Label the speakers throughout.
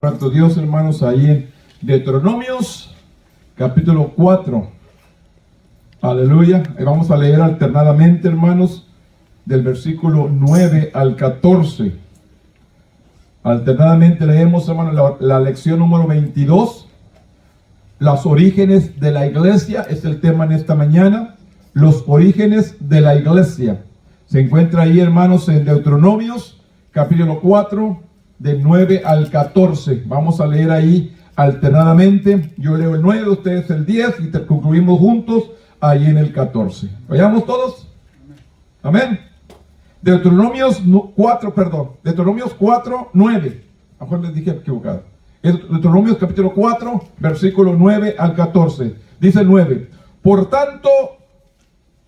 Speaker 1: Santo Dios, hermanos, ahí en Deuteronomios, capítulo 4. Aleluya. Y vamos a leer alternadamente, hermanos, del versículo 9 al 14. Alternadamente leemos, hermanos, la lección número 22. Los orígenes de la iglesia es el tema en esta mañana. Los orígenes de la iglesia. Se encuentra ahí, hermanos, en Deuteronomios, capítulo 4. Del 9 al 14. Vamos a leer ahí alternadamente. Yo leo el 9, ustedes el 10 y concluimos juntos ahí en el 14. ¿Vayamos todos? Amén. Deuteronomios 4, 9. A lo mejor les dije equivocado. Deuteronomios capítulo 4, versículo 9 al 14. Dice 9. Por tanto,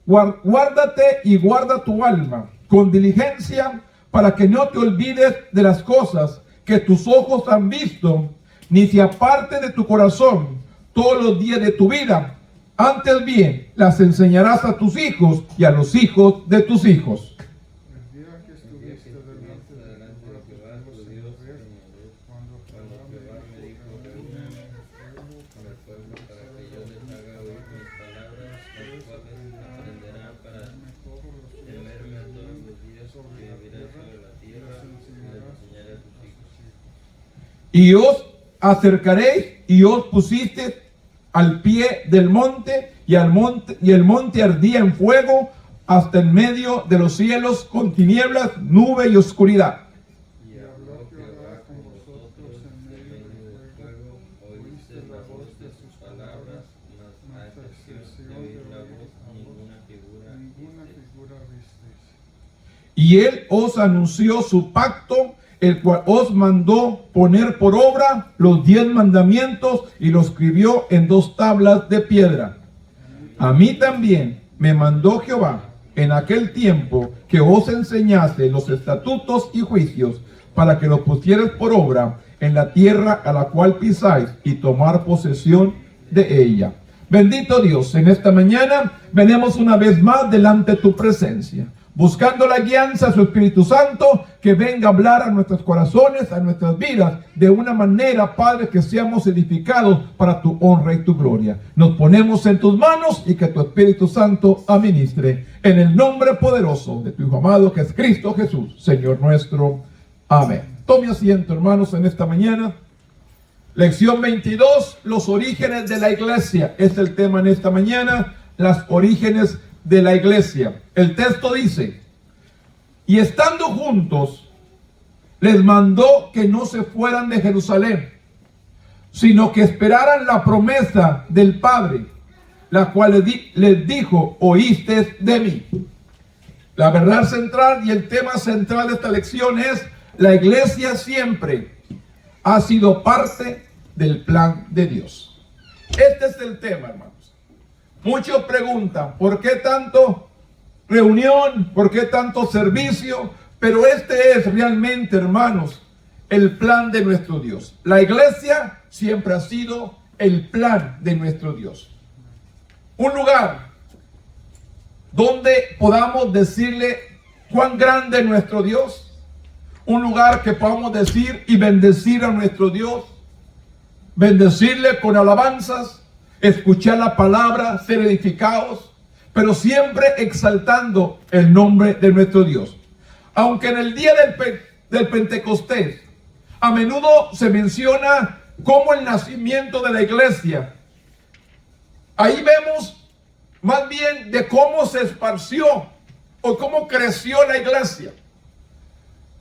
Speaker 1: guárdate y guarda tu alma con diligencia, para que no te olvides de las cosas que tus ojos han visto, ni se aparte de tu corazón todos los días de tu vida. Antes bien, las enseñarás a tus hijos y a los hijos de tus hijos.
Speaker 2: El día que estuviste delante de Jehová tu Dios, cuando Jehová me dijo, reúneme con el pueblo para que yo les haga oír mis palabras, las cuales aprenderán para temerme a todos los días que viviré sobre la tierra, y les enseñaré a tus hijos.
Speaker 1: Y os acercaréis y os pusisteis al pie del monte, y el monte ardía en fuego hasta en medio de los cielos, con tinieblas, nube y oscuridad.
Speaker 2: Y habló Jehová con vosotros en medio del fuego, oíste la voz de sus palabras, mas a excepción de oír la voz, ninguna figura visteis.
Speaker 1: Y él os anunció su pacto, el cual os mandó poner por obra los 10 mandamientos, y los escribió en 2 tablas de piedra. A mí también me mandó Jehová en aquel tiempo que os enseñase los estatutos y juicios, para que los pusierais por obra en la tierra a la cual pisáis, y tomar posesión de ella. Bendito Dios, en esta mañana venimos una vez más delante de tu presencia, buscando la guianza de su Espíritu Santo, que venga a hablar a nuestros corazones, a nuestras vidas, de una manera, Padre, que seamos edificados para tu honra y tu gloria. Nos ponemos en tus manos y que tu Espíritu Santo administre, en el nombre poderoso de tu Hijo amado, que es Cristo Jesús, Señor nuestro. Amén. Tome asiento, hermanos, en esta mañana. Lección 22, los orígenes de la iglesia. Es el tema en esta mañana, los orígenes de la iglesia. El texto dice: y estando juntos, les mandó que no se fueran de Jerusalén, sino que esperaran la promesa del Padre, la cual les dijo: oíste de mí. La verdad central y el tema central de esta lección es: la iglesia siempre ha sido parte del plan de Dios. Este es el tema, hermanos. Muchos preguntan, ¿por qué tanto reunión? ¿Por qué tanto servicio? Pero este es realmente, hermanos, el plan de nuestro Dios. La iglesia siempre ha sido el plan de nuestro Dios. Un lugar donde podamos decirle cuán grande es nuestro Dios. Un lugar que podamos decir y bendecir a nuestro Dios. Bendecirle con alabanzas, escuchar la palabra, ser edificados, pero siempre exaltando el nombre de nuestro Dios. Aunque en el día del Pentecostés a menudo se menciona como el nacimiento de la iglesia, ahí vemos más bien de cómo se esparció o cómo creció la iglesia.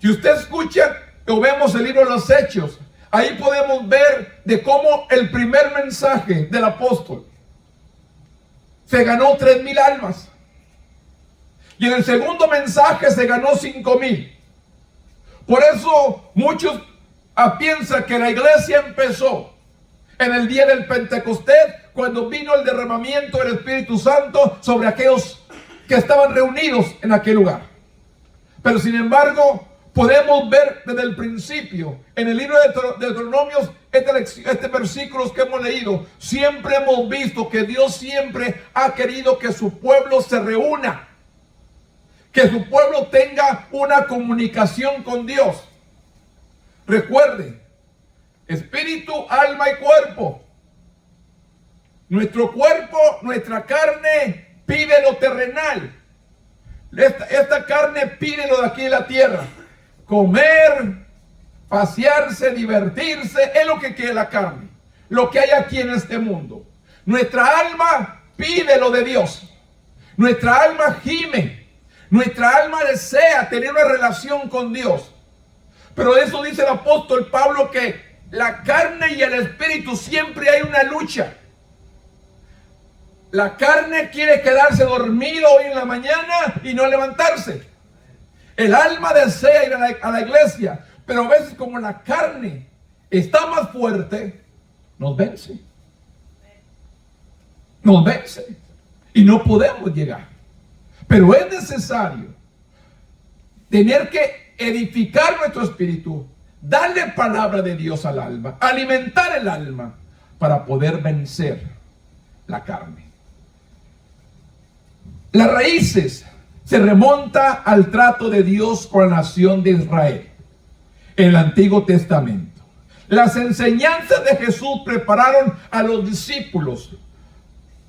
Speaker 1: Si usted escucha o vemos el libro de los Hechos, ahí podemos ver de cómo el primer mensaje del apóstol se ganó 3,000 almas. Y en el segundo mensaje se ganó 5,000. Por eso muchos piensan que la iglesia empezó en el día del Pentecostés, cuando vino el derramamiento del Espíritu Santo sobre aquellos que estaban reunidos en aquel lugar. Pero sin embargo, podemos ver desde el principio, en el libro de Deuteronomios, este versículos que hemos leído, siempre hemos visto que Dios siempre ha querido que su pueblo se reúna, que su pueblo tenga una comunicación con Dios. Recuerde, espíritu, alma y cuerpo. Nuestro cuerpo, nuestra carne pide lo terrenal. Esta carne pide lo de aquí en la tierra. Comer, pasearse, divertirse, es lo que quiere la carne. Lo que hay aquí en este mundo. Nuestra alma pide lo de Dios. Nuestra alma gime. Nuestra alma desea tener una relación con Dios. Pero eso dice el apóstol Pablo, que la carne y el espíritu siempre hay una lucha. La carne quiere quedarse dormido hoy en la mañana y no levantarse. El alma desea ir a la iglesia, pero a veces como la carne está más fuerte, nos vence. Nos vence y no podemos llegar. Pero es necesario tener que edificar nuestro espíritu, darle palabra de Dios al alma, alimentar el alma para poder vencer la carne. Las raíces se remonta al trato de Dios con la nación de Israel en el Antiguo Testamento. Las enseñanzas de Jesús prepararon a los discípulos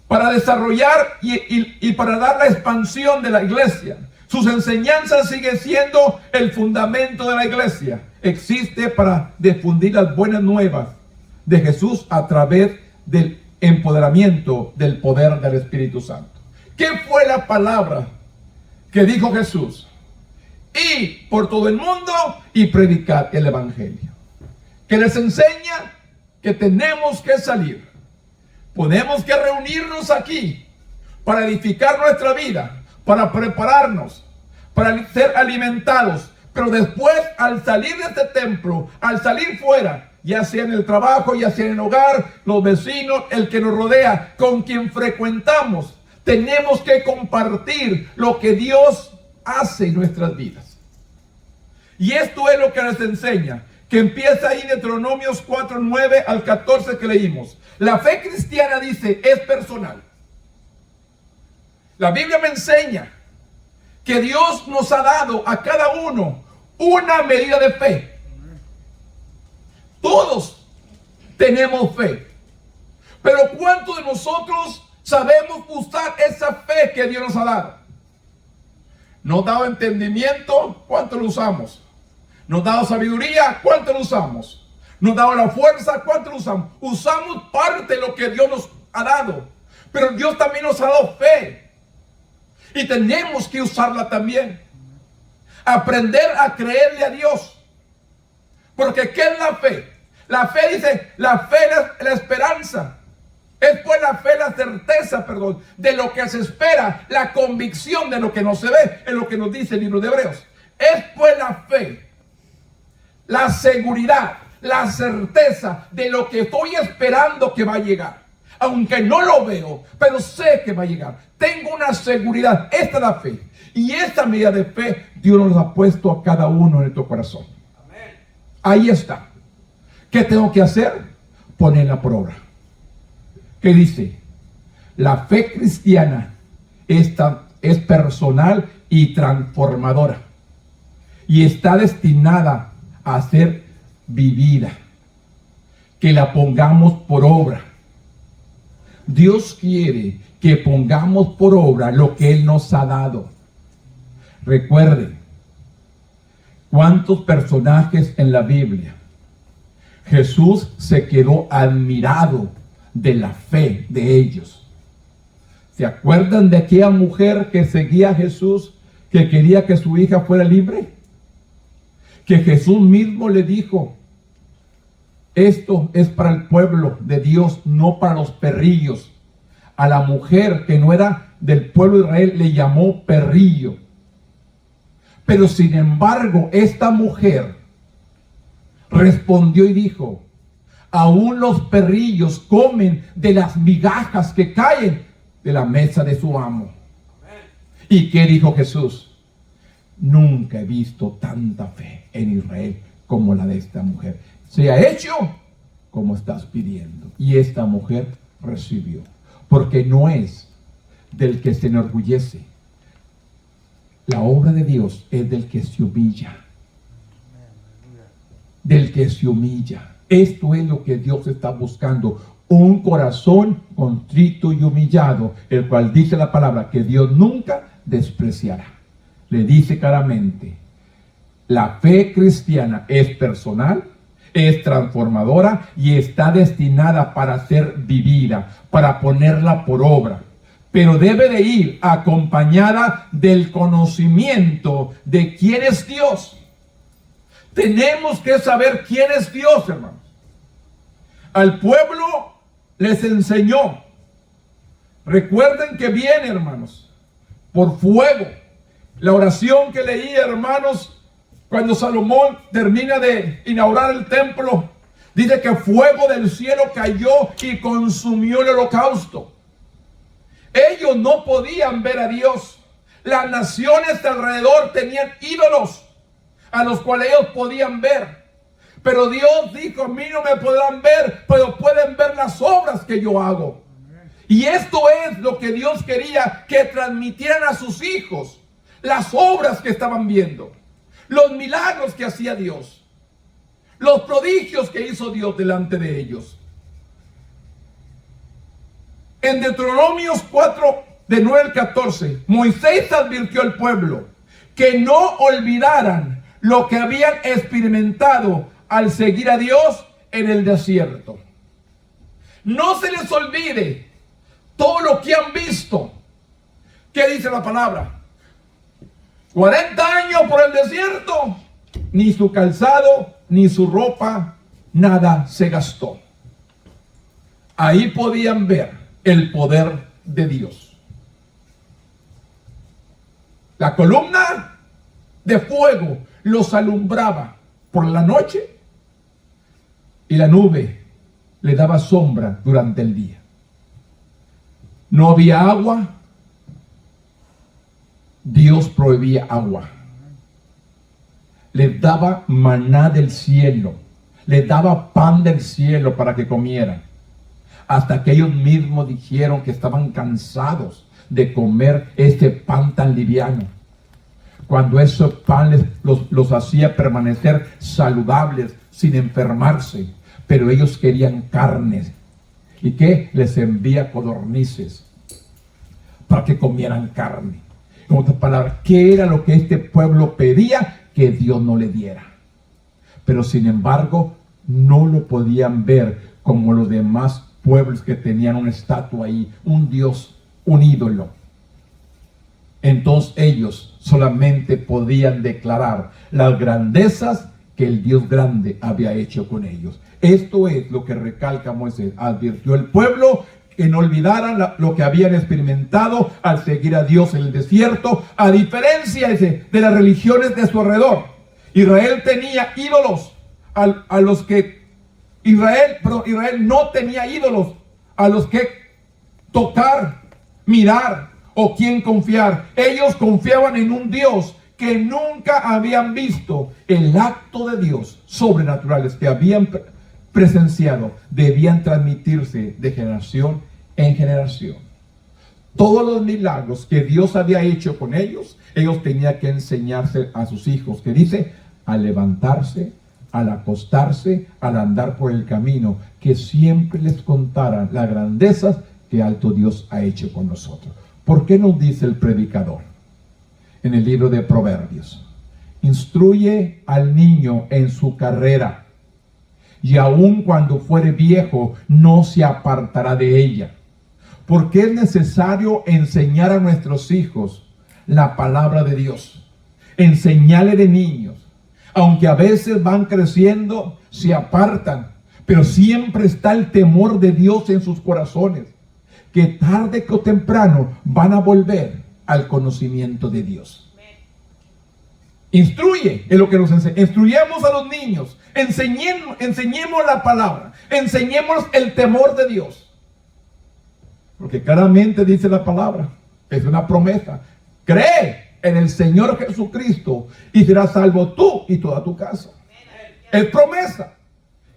Speaker 1: para desarrollar y para dar la expansión de la iglesia. Sus enseñanzas siguen siendo el fundamento de la iglesia. Existe para difundir las buenas nuevas de Jesús a través del empoderamiento del poder del Espíritu Santo. ¿Qué fue la palabra que dijo Jesús? Ir por todo el mundo y predicar el evangelio. Que les enseña que tenemos que salir. Tenemos que reunirnos aquí para edificar nuestra vida, para prepararnos, para ser alimentados. Pero después, al salir de este templo, al salir fuera, ya sea en el trabajo, ya sea en el hogar, los vecinos, el que nos rodea, con quien frecuentamos, tenemos que compartir lo que Dios hace en nuestras vidas. Y esto es lo que nos enseña, que empieza ahí de Deuteronomios 4:9 al 14 que leímos. La fe cristiana, dice, es personal. La Biblia me enseña que Dios nos ha dado a cada uno una medida de fe. Todos tenemos fe. Pero ¿cuántos de nosotros sabemos usar esa fe que Dios nos ha dado? Nos ha dado entendimiento, ¿cuánto lo usamos? Nos ha dado sabiduría, ¿cuánto lo usamos? Nos ha dado la fuerza, ¿cuánto lo usamos? Usamos parte de lo que Dios nos ha dado. Pero Dios también nos ha dado fe. Y tenemos que usarla también. Aprender a creerle a Dios. Porque ¿qué es la fe? La fe dice, la fe es la esperanza. Es pues la fe, la certeza, de lo que se espera, la convicción de lo que no se ve, es lo que nos dice el libro de Hebreos. Es pues la fe, la seguridad, la certeza de lo que estoy esperando que va a llegar. Aunque no lo veo, pero sé que va a llegar. Tengo una seguridad. Esta es la fe. Y esta medida de fe, Dios nos ha puesto a cada uno en nuestro corazón. Amén. Ahí está. ¿Qué tengo que hacer? Ponerla por obra. ¿Qué dice? La fe cristiana es personal y transformadora. Y está destinada a ser vivida. Que la pongamos por obra. Dios quiere que pongamos por obra lo que Él nos ha dado. Recuerden, ¿cuántos personajes en la Biblia? Jesús se quedó admirado de la fe de ellos. ¿Se acuerdan de aquella mujer que seguía a Jesús, que quería que su hija fuera libre? Que Jesús mismo le dijo, esto es para el pueblo de Dios, no para los perrillos. A la mujer que no era del pueblo de Israel le llamó perrillo. Pero sin embargo, esta mujer respondió y dijo, aún los perrillos comen de las migajas que caen de la mesa de su amo. ¿Y qué dijo Jesús? Nunca he visto tanta fe en Israel como la de esta mujer. Se ha hecho como estás pidiendo. Y esta mujer recibió. Porque no es del que se enorgullece. La obra de Dios es del que se humilla. Del que se humilla. Esto es lo que Dios está buscando. Un corazón contrito y humillado, el cual dice la palabra que Dios nunca despreciará. Le dice claramente, la fe cristiana es personal, es transformadora y está destinada para ser vivida, para ponerla por obra. Pero debe de ir acompañada del conocimiento de quién es Dios. Tenemos que saber quién es Dios, hermanos. Al pueblo les enseñó. Recuerden que viene, hermanos, por fuego. La oración que leí, hermanos, cuando Salomón termina de inaugurar el templo, dice que fuego del cielo cayó y consumió el holocausto. Ellos no podían ver a Dios. Las naciones de alrededor tenían ídolos a los cuales ellos podían ver. Pero Dios dijo, a mí no me podrán ver, pero pueden ver las obras que yo hago. Y esto es lo que Dios quería que transmitieran a sus hijos. Las obras que estaban viendo. Los milagros que hacía Dios. Los prodigios que hizo Dios delante de ellos. En Deuteronomios 4, de 9 al 14, Moisés advirtió al pueblo que no olvidaran lo que habían experimentado al seguir a Dios en el desierto. No se les olvide todo lo que han visto. ¿Qué dice la palabra? 40 años por el desierto, ni su calzado, ni su ropa, nada se gastó. Ahí podían ver el poder de Dios. La columna de fuego los alumbraba por la noche y la nube le daba sombra durante el día. No había agua, Dios proveía agua. Les daba maná del cielo, les daba pan del cielo para que comieran. Hasta que ellos mismos dijeron que estaban cansados de comer este pan tan liviano. Cuando ese pan los hacía permanecer saludables, sin enfermarse. Pero ellos querían carne. ¿Y qué? Les envía codornices para que comieran carne. En otras palabras, ¿qué era lo que este pueblo pedía? Que Dios no le diera. Pero sin embargo, no lo podían ver como los demás pueblos que tenían una estatua ahí, un Dios, un ídolo. Entonces ellos solamente podían declarar las grandezas que el Dios grande había hecho con ellos. Esto es lo que recalca Moisés. Advirtió al pueblo que no olvidaran lo que habían experimentado al seguir a Dios en el desierto, a diferencia de las religiones de su alrededor. Israel tenía ídolos a los que Israel no tenía ídolos a los que tocar, mirar o quien confiar. Ellos confiaban en un Dios que nunca habían visto. El acto de Dios sobrenaturales que habían presenciado debían transmitirse de generación en generación. Todos los milagros que Dios había hecho con ellos tenían que enseñarse a sus hijos, que dice, al levantarse, al acostarse, al andar por el camino, que siempre les contaran las grandezas que alto Dios ha hecho con nosotros. ¿Por qué nos dice el predicador en el libro de Proverbios? Instruye al niño en su carrera, y aun cuando fuere viejo, no se apartará de ella. Porque es necesario enseñar a nuestros hijos la palabra de Dios. Enseñarle de niños. Aunque a veces van creciendo, se apartan, pero siempre está el temor de Dios en sus corazones, que tarde o temprano van a volver al conocimiento de Dios. Instruye, es lo que nos enseña. Instruyamos a los niños, enseñemos la palabra, enseñemos el temor de Dios. Porque claramente dice la palabra, es una promesa. Cree en el Señor Jesucristo y serás salvo tú y toda tu casa. Es promesa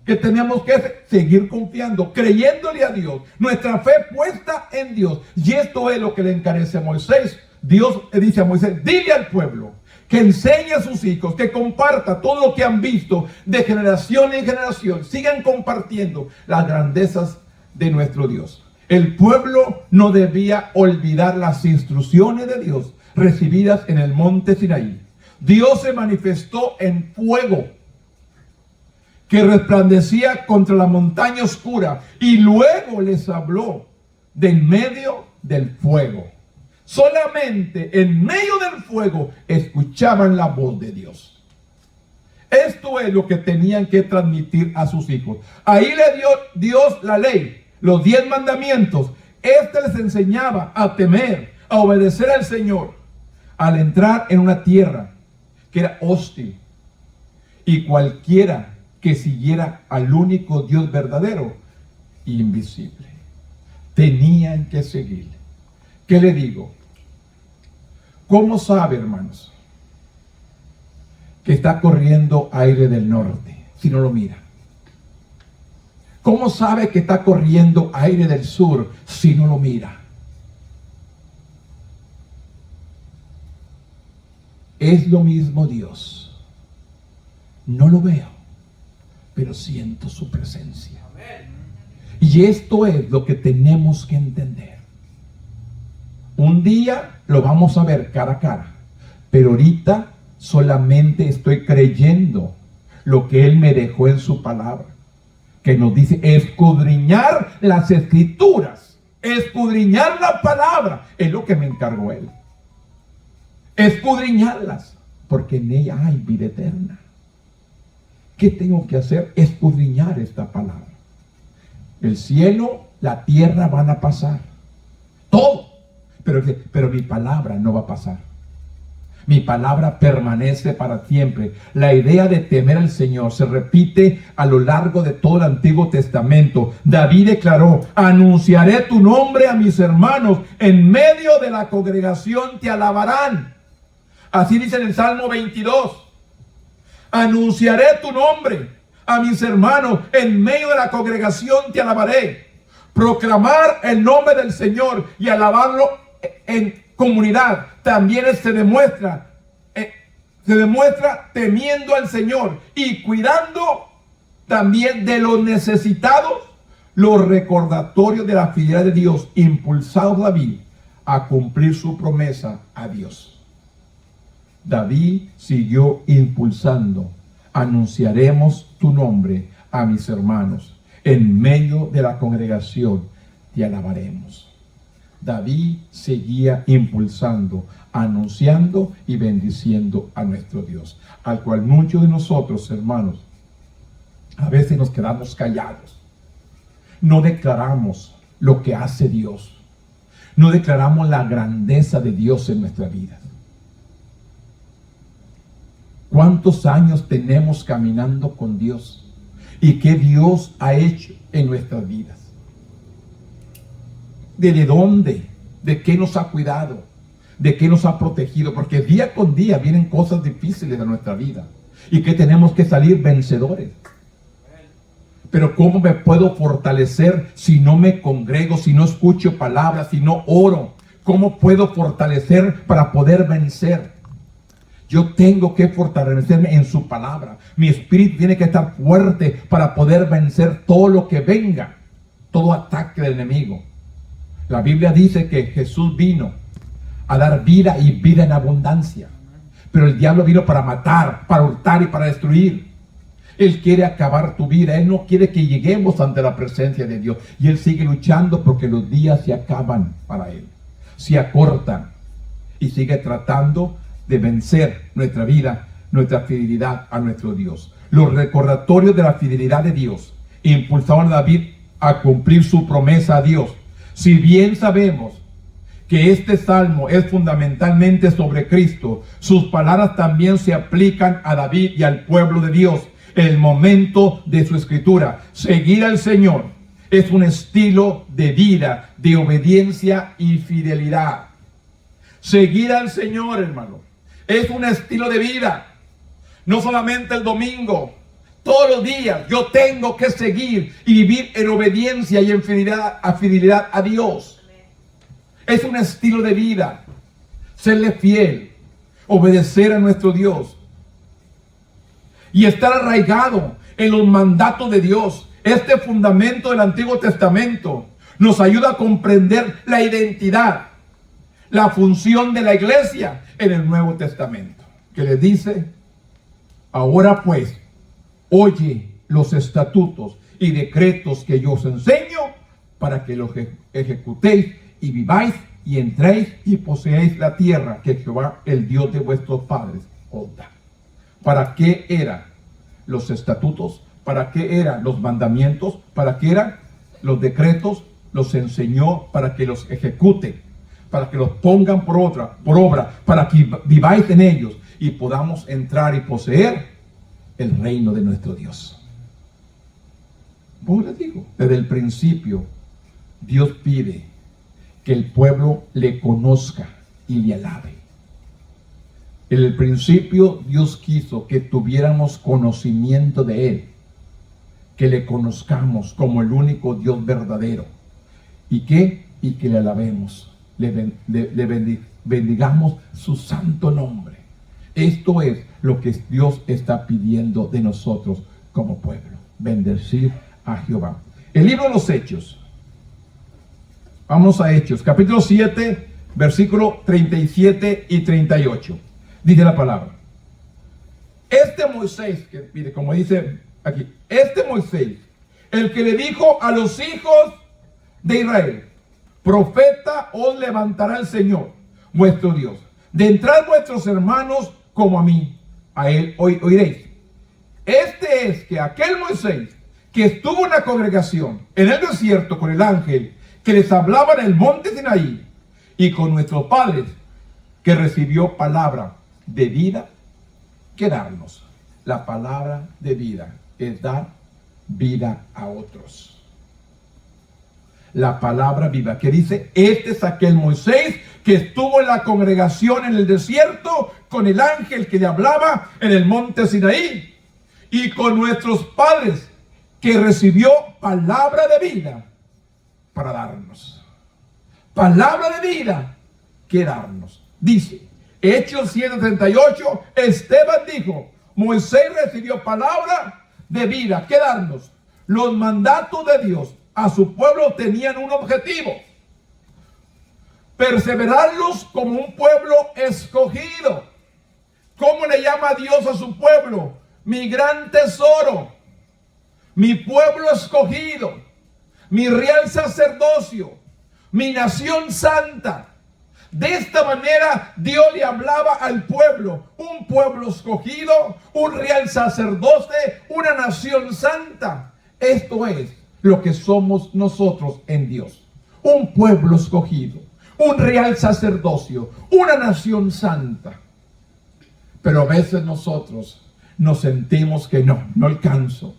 Speaker 1: que tenemos que seguir confiando, creyéndole a Dios, nuestra fe puesta en Dios. Y esto es lo que le encarece a Moisés. Dios le dice a Moisés, dile al pueblo que enseñe a sus hijos, que comparta todo lo que han visto de generación en generación. Sigan compartiendo las grandezas de nuestro Dios. El pueblo no debía olvidar las instrucciones de Dios recibidas en el monte Sinaí. Dios se manifestó en fuego que resplandecía contra la montaña oscura, y luego les habló de en medio del fuego. Solamente en medio del fuego escuchaban la voz de Dios. Esto es lo que tenían que transmitir a sus hijos. Ahí le dio Dios la ley, los 10 mandamientos. Este les enseñaba a temer, a obedecer al Señor al entrar en una tierra que era hostil, y cualquiera que siguiera al único Dios verdadero, invisible. Tenían que seguir. ¿Qué le digo? ¿Cómo sabe, hermanos, que está corriendo aire del norte si no lo mira? ¿Cómo sabe que está corriendo aire del sur si no lo mira? Es lo mismo Dios. No lo veo, pero siento su presencia. Y esto es lo que tenemos que entender. Un día lo vamos a ver cara a cara, pero ahorita solamente estoy creyendo lo que Él me dejó en su palabra, que nos dice escudriñar las escrituras, escudriñar la palabra, es lo que me encargó Él. Escudriñarlas, porque en ella hay vida eterna. ¿Qué tengo que hacer? Escudriñar esta palabra. El cielo, la tierra van a pasar, todo, pero mi palabra no va a pasar. Mi palabra permanece para siempre. La idea de temer al Señor se repite a lo largo de todo el Antiguo Testamento. David declaró: anunciaré tu nombre a mis hermanos, en medio de la congregación te alabarán. Así dice en el Salmo 22. Anunciaré tu nombre a mis hermanos, en medio de la congregación te alabaré. Proclamar el nombre del Señor y alabarlo en comunidad también se demuestra temiendo al Señor y cuidando también de los necesitados. Los recordatorios de la fidelidad de Dios impulsados a David a cumplir su promesa a Dios. David siguió impulsando: anunciaremos tu nombre a mis hermanos, en medio de la congregación te alabaremos. David seguía impulsando, anunciando y bendiciendo a nuestro Dios, al cual muchos de nosotros, hermanos, a veces nos quedamos callados. No declaramos lo que hace Dios. No declaramos la grandeza de Dios en nuestra vida. ¿Cuántos años tenemos caminando con Dios? ¿Y qué Dios ha hecho en nuestras vidas? ¿De dónde? ¿De qué nos ha cuidado? ¿De qué nos ha protegido? Porque día con día vienen cosas difíciles a nuestra vida y que tenemos que salir vencedores. Pero ¿cómo me puedo fortalecer si no me congrego, si no escucho palabras, si no oro? ¿Cómo puedo fortalecer para poder vencer? Yo tengo que fortalecerme en su palabra. Mi espíritu tiene que estar fuerte para poder vencer todo lo que venga, todo ataque del enemigo. La Biblia dice que Jesús vino a dar vida y vida en abundancia. Pero el diablo vino para matar, para hurtar y para destruir. Él quiere acabar tu vida. Él no quiere que lleguemos ante la presencia de Dios. Y Él sigue luchando porque los días se acaban para Él. Se acortan. Y sigue tratando de vencer nuestra vida, nuestra fidelidad a nuestro Dios. Los recordatorios de la fidelidad de Dios impulsaron a David a cumplir su promesa a Dios. Si bien sabemos que este salmo es fundamentalmente sobre Cristo, sus palabras también se aplican a David y al pueblo de Dios en el momento de su escritura. Seguir al Señor es un estilo de vida, de obediencia y fidelidad. Seguir al Señor, hermano, es un estilo de vida. No solamente el domingo, todos los días yo tengo que seguir y vivir en obediencia y en fidelidad a Dios. Es un estilo de vida. Serle fiel. obedecer a nuestro Dios y estar arraigado en los mandatos de Dios. Este fundamento del Antiguo Testamento nos ayuda a comprender la identidad, la función de la iglesia en el Nuevo Testamento, que le dice: ahora pues, oye los estatutos y decretos que yo os enseño, para que los ejecutéis y viváis y entréis y poseéis la tierra que Jehová, el Dios de vuestros padres, os da. ¿Para qué eran los estatutos? ¿Para qué eran los mandamientos? ¿Para qué eran los decretos? Los enseñó para que los ejecuten, para que los pongan por obra, para que viváis en ellos y podamos entrar y poseer el reino de nuestro Dios. Pues les digo, desde el principio Dios pide que el pueblo le conozca y le alabe. En el principio Dios quiso que tuviéramos conocimiento de Él, que le conozcamos como el único Dios verdadero y que le alabemos, le bendigamos su santo nombre. Esto es lo que Dios está pidiendo de nosotros como pueblo: bendecir a Jehová. El libro de los Hechos, vamos a Hechos, capítulo 7, versículo 37 y 38. Dice la palabra: este Moisés, que mire, como dice aquí, este Moisés, el que le dijo a los hijos de Israel: profeta os levantará el Señor vuestro Dios, de entrar vuestros hermanos como a mí, a él oiréis. Este es que aquel Moisés que estuvo en la congregación en el desierto con el ángel que les hablaba en el monte Sinaí, y con nuestros padres, que recibió palabra de vida que darnos. La palabra de vida es dar vida a otros. La palabra viva, que dice: este es aquel Moisés que estuvo en la congregación en el desierto con el ángel que le hablaba en el monte Sinaí, y con nuestros padres, que recibió palabra de vida para darnos. Palabra de vida que darnos. Dice Hechos 7:38, Esteban dijo: Moisés recibió palabra de vida que darnos. Los mandatos de Dios a su pueblo tenían un objetivo: perseverarlos como un pueblo escogido. ¿Cómo le llama Dios a su pueblo? Mi gran tesoro, mi pueblo escogido, mi real sacerdocio, mi nación santa. De esta manera Dios le hablaba al pueblo: un pueblo escogido, un real sacerdote, una nación santa. Esto es lo que somos nosotros en Dios: un pueblo escogido, un real sacerdocio, una nación santa. Pero a veces nosotros nos sentimos que no alcanzo.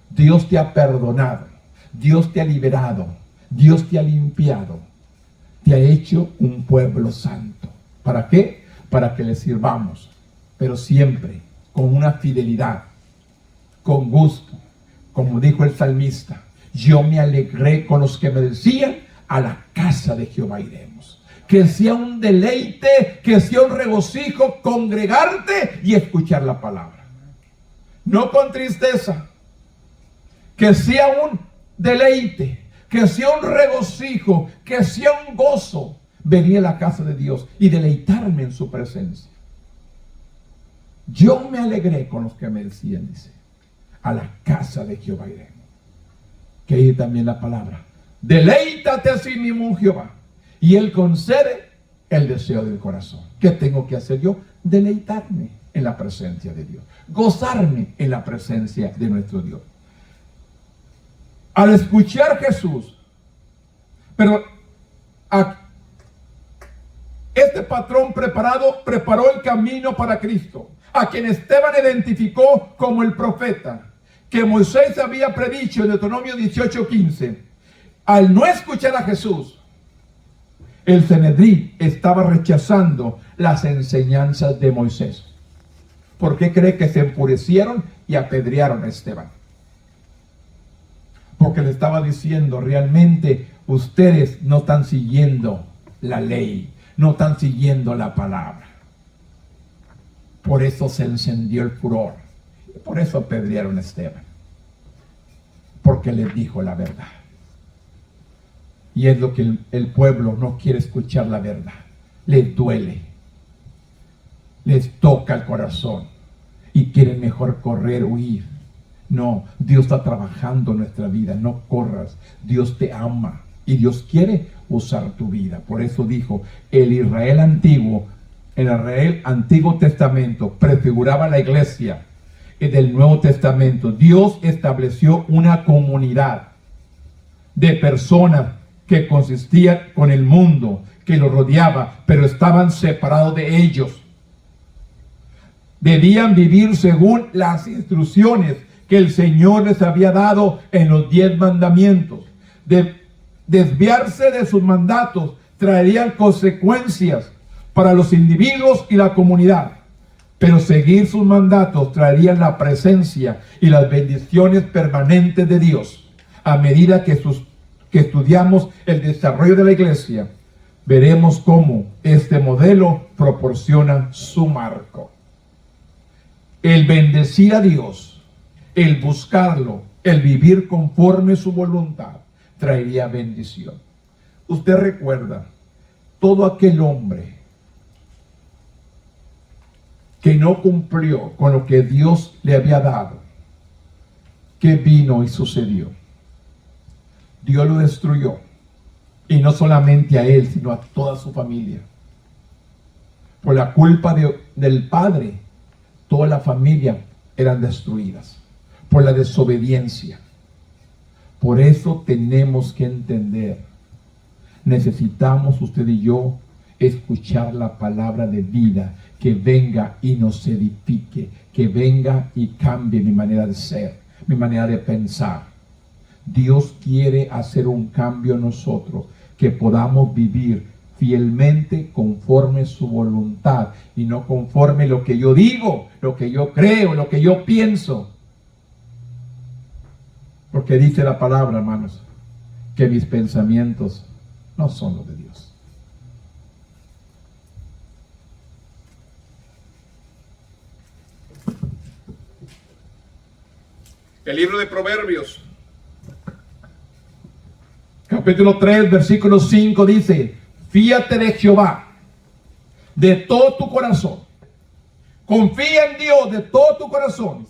Speaker 1: Dios te ha perdonado, Dios te ha liberado, Dios te ha limpiado, te ha hecho un pueblo santo. ¿Para qué? Para que le sirvamos, pero siempre con una fidelidad, con gusto. Como dijo el salmista: yo me alegré con los que me decían: a la casa de Jehová iremos. Que sea un deleite, que sea un regocijo congregarte y escuchar la palabra. No con tristeza. Que sea un deleite, que sea un regocijo, que sea un gozo venir a la casa de Dios y deleitarme en su presencia. Yo me alegré con los que me decían, dice: a la casa de Jehová iremos. Que ahí también la palabra: deleítate a sí mismo, Jehová, y Él concede el deseo del corazón. ¿Qué tengo que hacer yo? Deleitarme en la presencia de Dios, gozarme en la presencia de nuestro Dios. Al escuchar Jesús, pero este patrón preparó el camino para Cristo, a quien Esteban identificó como el profeta que Moisés había predicho en Deuteronomio 18:15. Al no escuchar a Jesús, el Sanedrín estaba rechazando las enseñanzas de Moisés. ¿Por qué cree que se enfurecieron y apedrearon a Esteban? Porque le estaba diciendo: realmente ustedes no están siguiendo la ley, no están siguiendo la palabra. Por eso se encendió el furor. Y por eso apedrearon a Esteban. Porque les dijo la verdad. Y es lo que el pueblo no quiere escuchar, la verdad. Les duele. Les toca el corazón. Y quieren mejor correr, huir. No, Dios está trabajando en nuestra vida. No corras. Dios te ama. Y Dios quiere usar tu vida. Por eso dijo, el Israel antiguo, el Israel Antiguo Testamento prefiguraba la iglesia del Nuevo Testamento. Dios estableció una comunidad de personas que consistían con el mundo que los rodeaba, pero estaban separados de ellos. Debían vivir según las instrucciones que el Señor les había dado en los 10 mandamientos. Desviarse de sus mandatos traerían consecuencias para los individuos y la comunidad. Pero seguir sus mandatos traerían la presencia y las bendiciones permanentes de Dios. A medida que estudiamos el desarrollo de la iglesia, veremos cómo este modelo proporciona su marco. El bendecir a Dios, el buscarlo, el vivir conforme su voluntad, traería bendición. Usted recuerda, todo aquel hombre que no cumplió con lo que Dios le había dado, ¿qué vino y sucedió? Dios lo destruyó. Y no solamente a él, sino a toda su familia. Por la culpa del padre, toda la familia eran destruidas. Por la desobediencia. Por eso tenemos que entender. Necesitamos usted y yo escuchar la palabra de vida, que venga y nos edifique, que venga y cambie mi manera de ser, mi manera de pensar. Dios quiere hacer un cambio en nosotros, que podamos vivir fielmente conforme su voluntad y no conforme lo que yo digo, lo que yo creo, lo que yo pienso. Porque dice la palabra, hermanos, que mis pensamientos no son los de Dios. El libro de Proverbios, capítulo 3, versículo 5 dice: fíate de Jehová de todo tu corazón. Confía en Dios de todo tu corazón.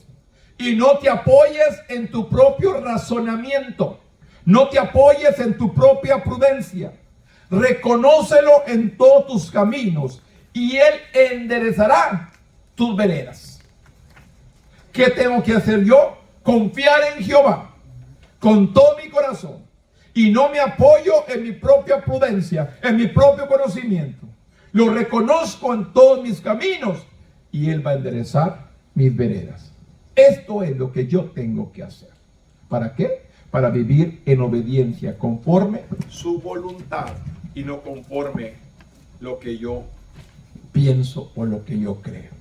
Speaker 1: Y no te apoyes en tu propio razonamiento. No te apoyes en tu propia prudencia. Reconócelo en todos tus caminos y Él enderezará tus veredas. ¿Qué tengo que hacer yo? Confiar en Jehová con todo mi corazón. Y no me apoyo en mi propia prudencia, en mi propio conocimiento. Lo reconozco en todos mis caminos y Él va a enderezar mis veredas. Esto es lo que yo tengo que hacer. ¿Para qué? Para vivir en obediencia, conforme su voluntad y no conforme lo que yo pienso o lo que yo creo.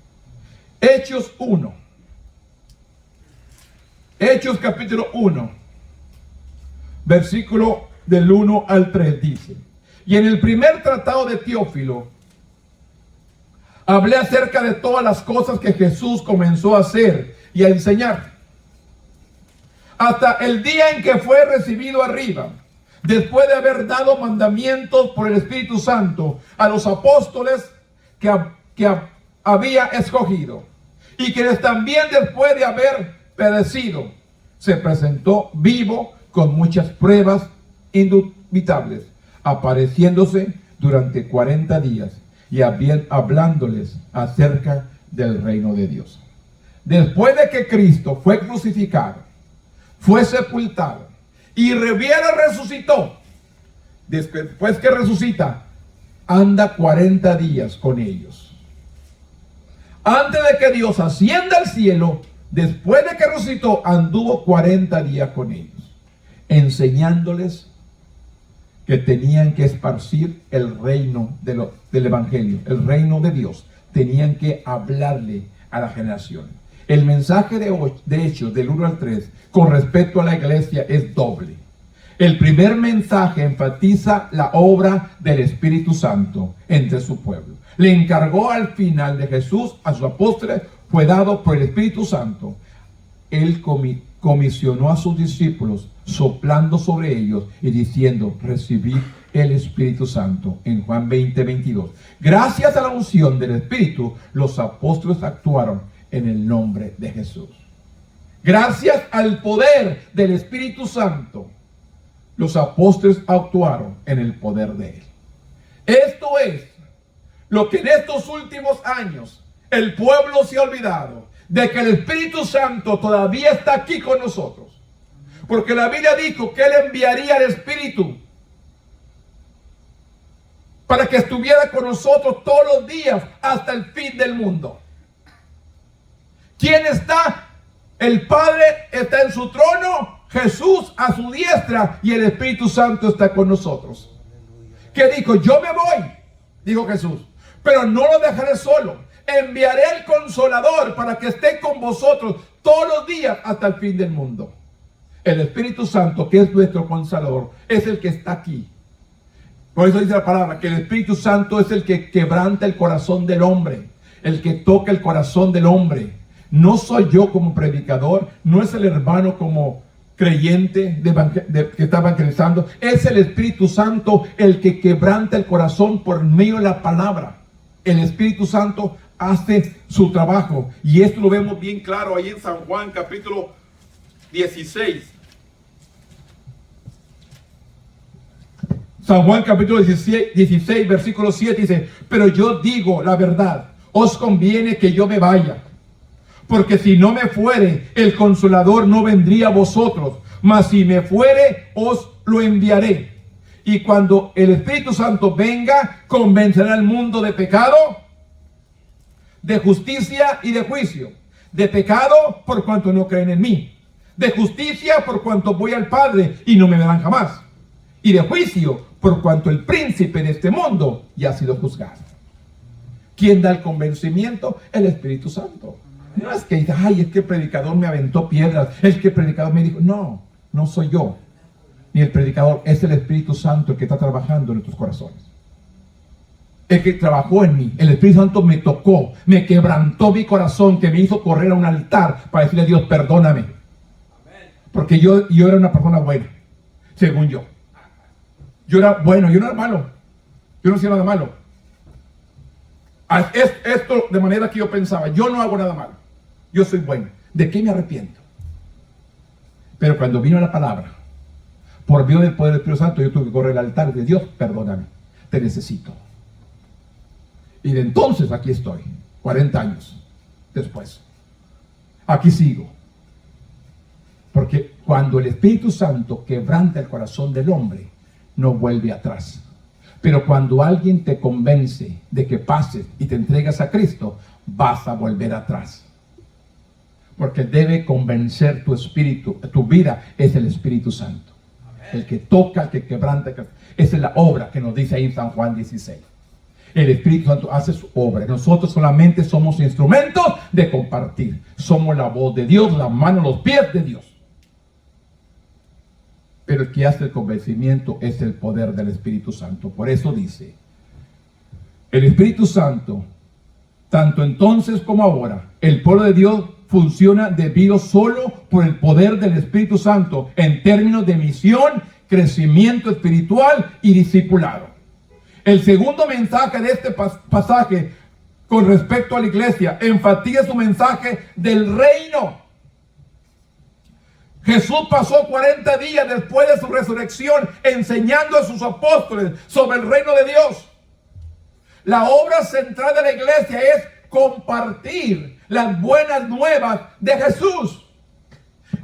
Speaker 1: Hechos 1. Hechos capítulo 1. Versículo del 1 al 3 dice: y en el primer tratado de Teófilo hablé acerca de todas las cosas que Jesús comenzó a hacer y a enseñar, hasta el día en que fue recibido arriba, después de haber dado mandamientos por el Espíritu Santo a los apóstoles que había escogido, y quienes también después de haber perecido, se presentó vivo con muchas pruebas indubitables, apareciéndose durante 40 días y hablándoles acerca del reino de Dios. Después de que Cristo fue crucificado, fue sepultado y resucitó, después que resucita, anda 40 días con ellos. Antes de que Dios ascienda al cielo, después de que resucitó, anduvo 40 días con ellos, enseñándoles que tenían que esparcir el reino del Evangelio, el reino de Dios. Tenían que hablarle a la generación. El mensaje de Hechos del 1 al 3 con respecto a la iglesia es doble. El primer mensaje enfatiza la obra del Espíritu Santo entre su pueblo. le encargó al final de Jesús a sus apóstoles, fue dado por el Espíritu Santo. Él comisionó a sus discípulos, soplando sobre ellos y diciendo: recibid el Espíritu Santo. En Juan 20:22. Gracias a la unción del Espíritu, los apóstoles actuaron en el nombre de Jesús. Gracias al poder del Espíritu Santo, los apóstoles actuaron en el poder de Él. Esto es lo que en estos últimos años el pueblo se ha olvidado, de que el Espíritu Santo todavía está aquí con nosotros. Porque la Biblia dijo que Él enviaría el Espíritu para que estuviera con nosotros todos los días hasta el fin del mundo. ¿Quién está? El Padre está en su trono, Jesús a su diestra y el Espíritu Santo está con nosotros. ¿Qué dijo? Yo me voy, dijo Jesús, pero no lo dejaré solo. Enviaré el Consolador para que esté con vosotros todos los días hasta el fin del mundo. El Espíritu Santo, que es nuestro Consolador, es el que está aquí. Por eso dice la palabra que el Espíritu Santo es el que quebranta el corazón del hombre, el que toca el corazón del hombre. No soy yo como predicador, no es el hermano como creyente que está evangelizando, es el Espíritu Santo el que quebranta el corazón por medio de la palabra. El Espíritu Santo hace su trabajo, y esto lo vemos bien claro ahí en San Juan capítulo 16. San Juan capítulo 16 versículo 7 dice: pero yo digo la verdad, os conviene que yo me vaya, porque si no me fuere, el Consolador no vendría a vosotros, mas si me fuere, os lo enviaré. Y cuando el Espíritu Santo venga, convencerá al mundo de pecado, de justicia y de juicio. De pecado, por cuanto no creen en mí. De justicia, por cuanto voy al Padre y no me verán jamás. Y de juicio, por cuanto el príncipe de este mundo ya ha sido juzgado. ¿Quién da el convencimiento? El Espíritu Santo. No es que dice: ay, es que el predicador me aventó piedras, es que el predicador me dijo. No, no soy yo ni el predicador, es el Espíritu Santo el que está trabajando en nuestros corazones. El que trabajó en mí, el Espíritu Santo me tocó, me quebrantó mi corazón, que me hizo correr a un altar para decirle a Dios: perdóname. Porque yo era una persona buena, según yo. Yo era bueno, yo no era malo, yo no hacía nada malo. Esto de manera que yo pensaba: yo no hago nada malo, yo soy bueno. ¿De qué me arrepiento? Pero cuando vino la palabra, por medio del poder del Espíritu Santo, yo tuve que correr al altar de Dios: perdóname, te necesito. Y de entonces aquí estoy, 40 años después. Aquí sigo. Porque cuando el Espíritu Santo quebranta el corazón del hombre, no vuelve atrás. Pero cuando alguien te convence de que pases y te entregas a Cristo, vas a volver atrás. Porque debe convencer tu espíritu, tu vida es el Espíritu Santo. El que toca, el que quebranta. Esa es la obra que nos dice ahí en San Juan 16. El Espíritu Santo hace su obra. Nosotros solamente somos instrumentos de compartir. Somos la voz de Dios, la mano, los pies de Dios. Pero el que hace el convencimiento es el poder del Espíritu Santo. Por eso dice: el Espíritu Santo, tanto entonces como ahora, el pueblo de Dios funciona debido solo por el poder del Espíritu Santo en términos de misión, crecimiento espiritual y discipulado. El segundo mensaje de este pasaje con respecto a la iglesia enfatiza su mensaje del reino. Jesús pasó 40 días después de su resurrección enseñando a sus apóstoles sobre el reino de Dios. La obra central de la iglesia es compartir las buenas nuevas de Jesús.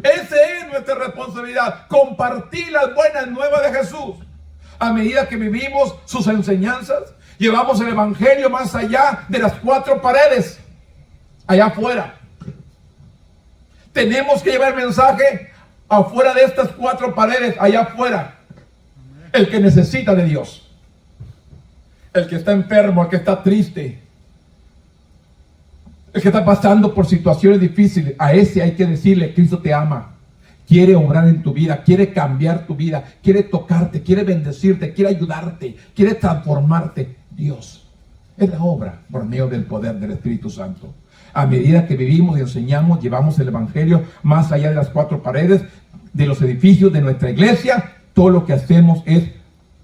Speaker 1: Esa es nuestra responsabilidad, compartir las buenas nuevas de Jesús. A medida que vivimos sus enseñanzas, llevamos el evangelio más allá de las 4 paredes, allá afuera. Tenemos que llevar el mensaje afuera de estas 4 paredes, allá afuera. El que necesita de Dios, el que está enfermo, el que está triste, el que está pasando por situaciones difíciles, a ese hay que decirle: Cristo te ama, quiere obrar en tu vida, quiere cambiar tu vida, quiere tocarte, quiere bendecirte, quiere ayudarte, quiere transformarte. Dios. Es la obra por medio del poder del Espíritu Santo. A medida que vivimos y enseñamos, llevamos el Evangelio más allá de las cuatro paredes, de los edificios de nuestra iglesia, todo lo que hacemos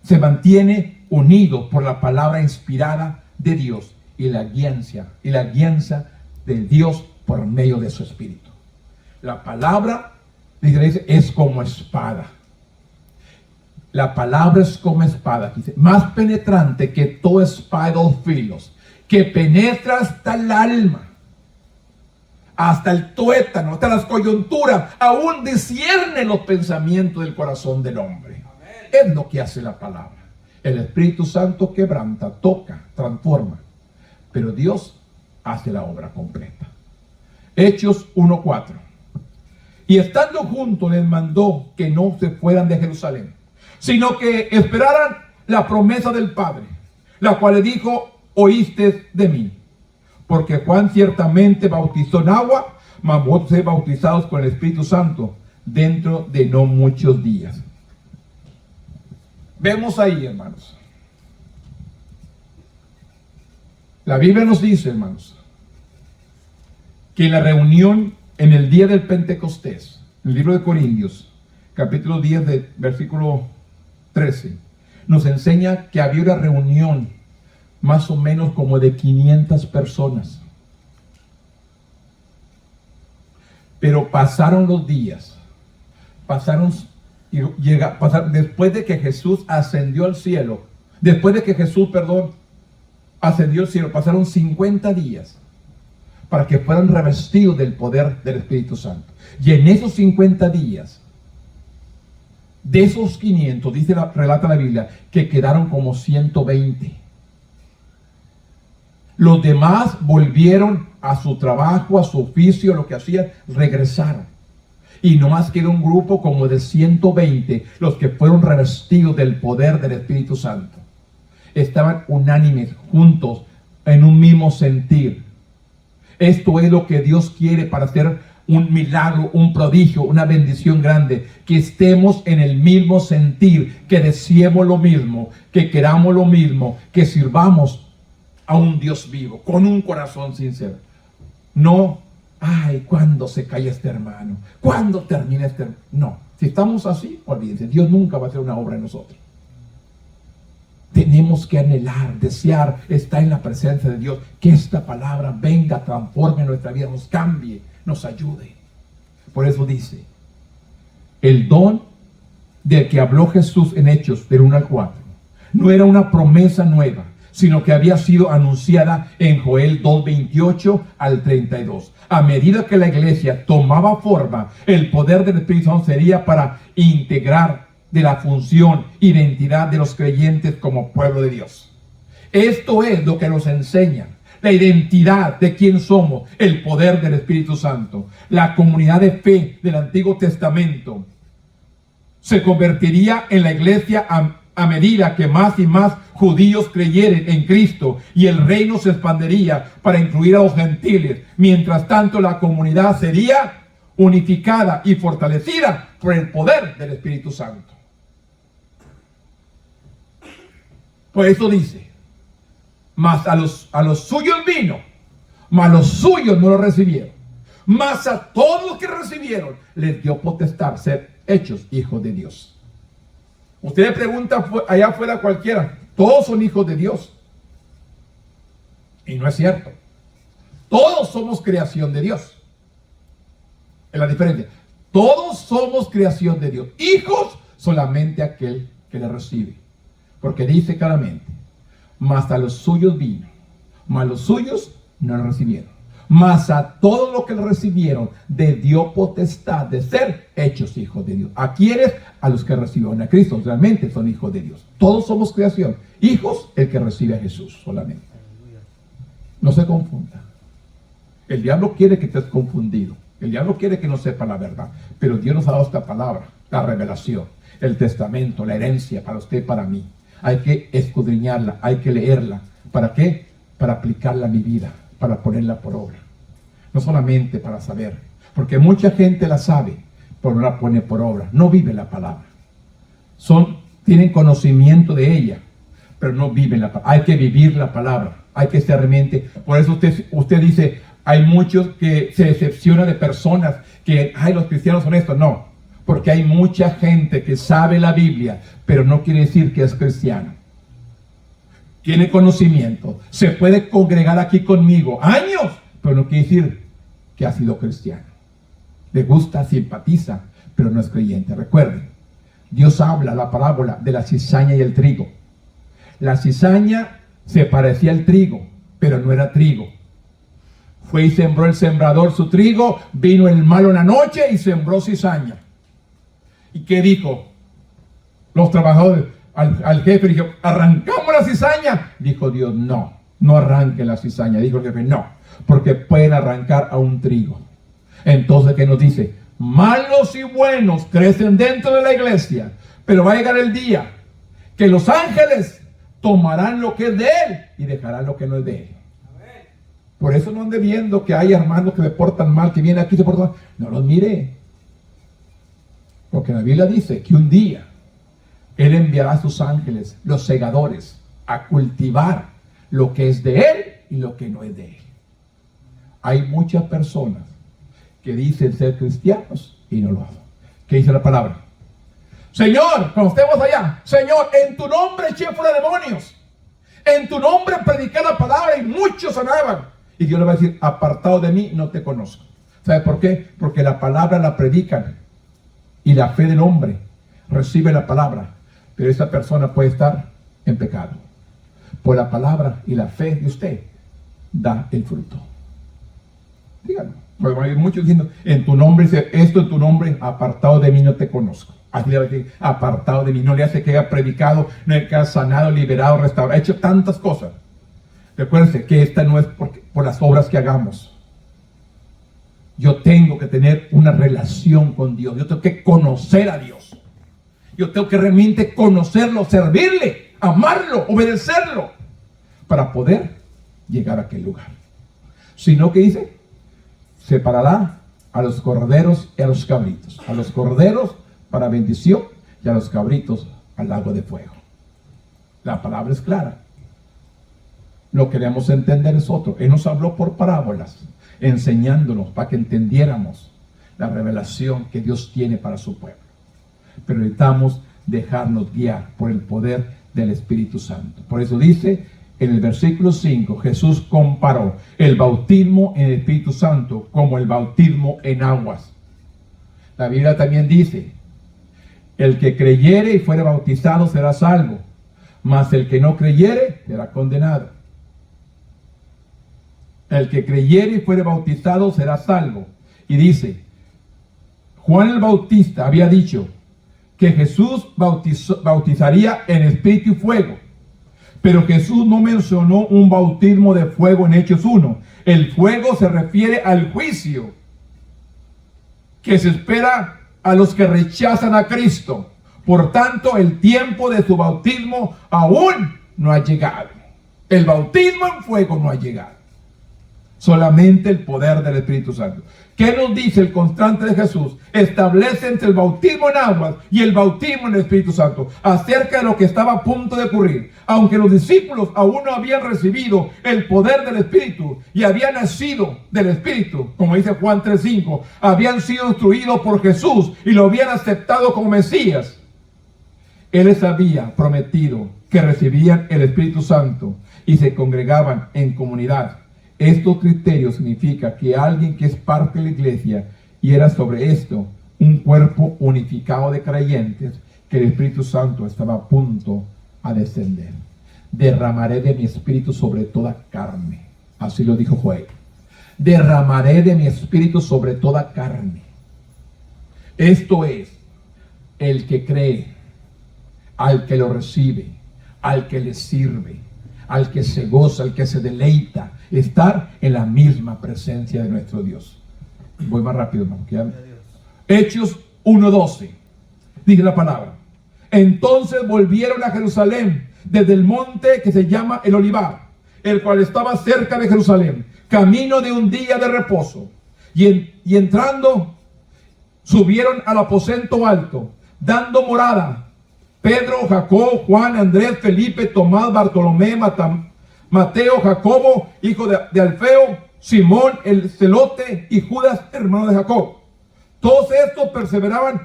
Speaker 1: se mantiene unido por la palabra inspirada de Dios y la guianza de Dios por medio de su Espíritu. La palabra, dice, es como espada. La palabra es como espada, dice, más penetrante que toda espada de dos filos, que penetra hasta el alma, hasta el tuétano, hasta las coyunturas, aún discierne los pensamientos del corazón del hombre. Es lo que hace la palabra. El Espíritu Santo quebranta, toca, transforma, pero Dios hace la obra completa. Hechos 1:4. Y estando juntos les mandó que no se fueran de Jerusalén, sino que esperaran la promesa del Padre, la cual le dijo: oíste de mí. Porque Juan ciertamente bautizó en agua, mas vosotros seréis bautizados con el Espíritu Santo dentro de no muchos días. Vemos ahí, hermanos. La Biblia nos dice, hermanos, que en la reunión en el día del Pentecostés, en el libro de Corintios, capítulo 10, versículo 13, nos enseña que había una reunión más o menos como de 500 personas. Pero pasaron los días, después de que Jesús ascendió al cielo, ascendió al cielo, pasaron 50 días para que fueran revestidos del poder del Espíritu Santo. Y en esos 50 días, de esos 500, relata la Biblia, que quedaron como 120. Los demás volvieron a su trabajo, a su oficio, lo que hacían, regresaron. Y nomás quedó un grupo como de 120, los que fueron revestidos del poder del Espíritu Santo. Estaban unánimes, juntos, en un mismo sentir. Esto es lo que Dios quiere para hacer un milagro, un prodigio, una bendición grande. Que estemos en el mismo sentir, que deseemos lo mismo, que queramos lo mismo, que sirvamos a un Dios vivo, con un corazón sincero. No, ay, ¿cuándo se cae este hermano? ¿Cuándo termina este hermano? No, si estamos así, olvídense, Dios nunca va a hacer una obra en nosotros. Tenemos que anhelar, desear, estar en la presencia de Dios, que esta palabra venga, transforme nuestra vida, nos cambie, nos ayude. Por eso dice, el don del que habló Jesús en Hechos, del 1 al 4, no era una promesa nueva, sino que había sido anunciada en Joel 2:28 al 32. A medida que la iglesia tomaba forma, el poder del Espíritu Santo sería para integrar de la función, identidad de los creyentes como pueblo de Dios. Esto es lo que nos enseña la identidad de quién somos, el poder del Espíritu Santo. La comunidad de fe del Antiguo Testamento se convertiría en la iglesia a medida que más y más judíos creyeren en Cristo, y el reino se expandiría para incluir a los gentiles. Mientras tanto, la comunidad sería unificada y fortalecida por el poder del Espíritu Santo. Por eso dice, mas a los suyos vino, mas los suyos no lo recibieron. Mas a todos los que recibieron les dio potestad ser hechos hijos de Dios. Usted le pregunta allá afuera a cualquiera, todos son hijos de Dios. Y no es cierto. Todos somos creación de Dios. Es la diferencia. Todos somos creación de Dios. Hijos solamente aquel que le recibe. Porque dice claramente, mas a los suyos vino, mas los suyos no lo recibieron. Mas a todos los que lo recibieron, le dio potestad de ser hechos hijos de Dios. ¿A quiénes? A los que recibieron a Cristo. Realmente son hijos de Dios. Todos somos creación. Hijos, el que recibe a Jesús solamente. No se confunda. El diablo quiere que estés confundido. El diablo quiere que no sepa la verdad. Pero Dios nos ha dado esta palabra, la revelación, el testamento, la herencia para usted y para mí. Hay que escudriñarla, hay que leerla. ¿Para qué? Para aplicarla a mi vida, para ponerla por obra. No solamente para saber, porque mucha gente la sabe, pero no la pone por obra. No vive la palabra. Tienen conocimiento de ella, pero no viven la palabra. Hay que vivir la palabra. hay que estar realmente. Por eso usted dice, hay muchos que se decepcionan de personas que, ay, los cristianos son estos. No, porque hay mucha gente que sabe la Biblia, pero no quiere decir que es cristiano. Tiene conocimiento, se puede congregar aquí conmigo años, pero no quiere decir que ha sido cristiano. Le gusta, simpatiza, pero no es creyente. Recuerden, Dios habla la parábola de la cizaña y el trigo. La cizaña se parecía al trigo, pero no era trigo. Fue y sembró el sembrador su trigo, vino el malo en la noche y sembró cizaña. ¿Y qué dijo? Los trabajadores al jefe dijo, ¿arrancamos la cizaña? Dijo Dios, no arranque la cizaña. Dijo el jefe, no, porque pueden arrancar a un trigo. Entonces, ¿qué nos dice? Malos y buenos crecen dentro de la iglesia, pero va a llegar el día que los ángeles tomarán lo que es de él y dejarán lo que no es de él. Por eso no ande viendo que hay hermanos que se portan mal, que vienen aquí y se portan mal. No los mire. Porque la Biblia dice que un día Él enviará a sus ángeles, los segadores, a cultivar lo que es de Él y lo que no es de Él. Hay muchas personas que dicen ser cristianos y no lo hacen. ¿Qué dice la palabra? Señor, cuando estemos allá, Señor, en tu nombre eché fuera demonios. En tu nombre prediqué la palabra y muchos sanaban. Y Dios le va a decir, apartado de mí, no te conozco. ¿Sabe por qué? Porque la palabra la predican y la fe del hombre recibe la palabra. Pero esa persona puede estar en pecado. Por la palabra y la fe de usted da el fruto. Díganlo. Porque hay muchos diciendo, en tu nombre, esto en tu nombre, apartado de mí no te conozco. Así le va a decir, apartado de mí. No le hace que haya predicado, no le haya sanado, liberado, restaurado. Ha hecho tantas cosas. Recuérdense que esta no es por las obras que hagamos. Yo tengo que tener una relación con Dios. Yo tengo que conocer a Dios. Yo tengo que realmente conocerlo, servirle, amarlo, obedecerlo, para poder llegar a aquel lugar. Si no, ¿qué dice? Separará a los corderos y a los cabritos. A los corderos para bendición y a los cabritos al lago de fuego. La palabra es clara. Lo que queremos entender es otro. Él nos habló por parábolas, enseñándonos para que entendiéramos la revelación que Dios tiene para su pueblo. Pero necesitamos dejarnos guiar por el poder del Espíritu Santo. Por eso dice en el versículo 5, Jesús comparó el bautismo en el Espíritu Santo como el bautismo en aguas. La Biblia también dice, el que creyere y fuere bautizado será salvo, mas el que no creyere será condenado. El que creyere y fuere bautizado será salvo. Y dice, Juan el Bautista había dicho que Jesús bautizaría en espíritu y fuego. Pero Jesús no mencionó un bautismo de fuego en Hechos 1. El fuego se refiere al juicio que se espera a los que rechazan a Cristo. Por tanto, el tiempo de su bautismo aún no ha llegado. El bautismo en fuego no ha llegado. Solamente el poder del Espíritu Santo. ¿Qué nos dice el constante de Jesús? Establece entre el bautismo en aguas y el bautismo en el Espíritu Santo acerca de lo que estaba a punto de ocurrir. Aunque los discípulos aún no habían recibido el poder del Espíritu y habían nacido del Espíritu, como dice Juan 3:5, habían sido instruidos por Jesús y lo habían aceptado como Mesías. Él les había prometido que recibirían el Espíritu Santo y se congregaban en comunidad. Estos criterios significa que alguien que es parte de la iglesia y era sobre esto un cuerpo unificado de creyentes, que el Espíritu Santo estaba a punto a descender. Derramaré de mi espíritu sobre toda carne. Así lo dijo Joel. Derramaré de mi espíritu sobre toda carne. Esto es, el que cree, al que lo recibe, al que le sirve, al que se goza, al que se deleita, estar en la misma presencia de nuestro Dios. Voy más rápido, hermano. Hechos 1:12. Dice la palabra. Entonces volvieron a Jerusalén desde el monte que se llama el Olivar, el cual estaba cerca de Jerusalén, camino de un día de reposo. Y entrando, subieron al aposento alto, dando morada Pedro, Jacob, Juan, Andrés, Felipe, Tomás, Bartolomé, Mateo, Jacobo, hijo de Alfeo, Simón el celote y Judas, hermano de Jacob. Todos estos perseveraban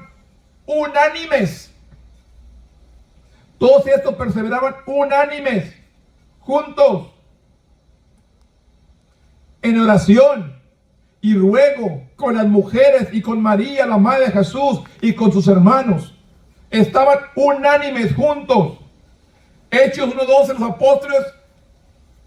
Speaker 1: unánimes. Todos estos perseveraban unánimes, juntos, en oración y ruego con las mujeres y con María, la madre de Jesús, y con sus hermanos. Estaban unánimes juntos. Hechos 1:12, los apóstoles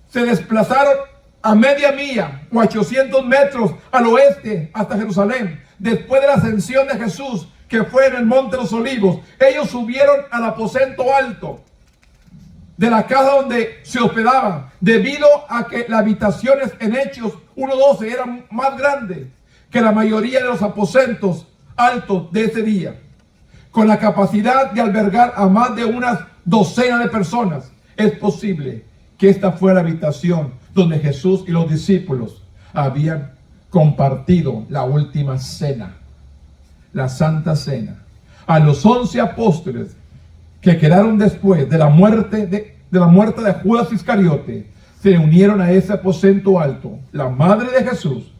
Speaker 1: se desplazaron a media milla o 800 metros al oeste hasta Jerusalén. Después de la ascensión de Jesús, que fue en el Monte de los Olivos, ellos subieron al aposento alto de la casa donde se hospedaban, debido a que las habitaciones en Hechos 1:12 eran más grandes que la mayoría de los aposentos altos de ese día, con la capacidad de albergar a más de unas docenas de personas. Es posible que esta fuera la habitación donde Jesús y los discípulos habían compartido la última cena, la Santa Cena. A los 11 apóstoles que quedaron después de la muerte de Judas Iscariote, se unieron a ese aposento alto la madre de Jesús